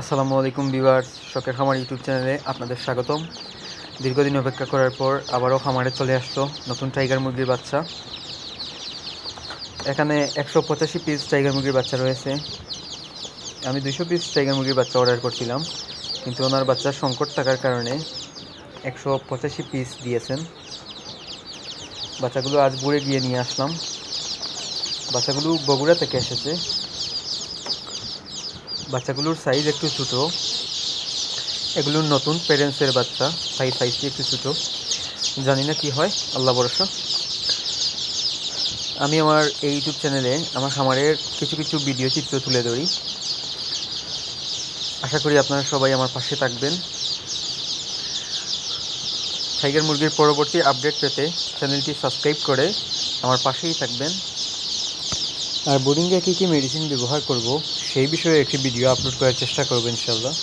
আসসালামু আলাইকুম ভিউয়ার্স, শখের খামার ইউটিউব চ্যানেলে আপনাদের স্বাগতম। দীর্ঘদিন অপেক্ষা করার পর আবারও খামারে চলে আসলো নতুন টাইগার মুরগির বাচ্চা। এখানে 185 পিস টাইগার মুরগির বাচ্চা রয়েছে। আমি 200 পিস টাইগার মুরগির বাচ্চা অর্ডার করছিলাম, কিন্তু ওনার বাচ্চার সংকট থাকার কারণে 185 পিস দিয়েছেন। বাচ্চাগুলো আজ ভোরে গিয়ে নিয়ে আসলাম। বাচ্চাগুলো বগুড়া থেকে এসেছে। বাচ্চাগুলোর সাইজ একটু ছোটো। এগুলোর নতুন প্যারেন্টসের বাচ্চা, তাই সাইজটি একটু ছোটো। জানি না কি হয়, আল্লাহ ভরসা। আমি আমার এই ইউটিউব চ্যানেলে আমার খামারের কিছু কিছু ভিডিও চিত্র তুলে ধরি। আশা করি আপনারা সবাই আমার পাশে থাকবেন। টাইগার মুরগির পরবর্তী আপডেট পেতে চ্যানেলটি সাবস্ক্রাইব করে আমার পাশেই থাকবেন। আর বোর্ডিংয়ে কী কী মেডিসিন ব্যবহার করব সেই বিষয়ে একটি ভিডিও আপলোড করার চেষ্টা করব ইনশাআল্লাহ।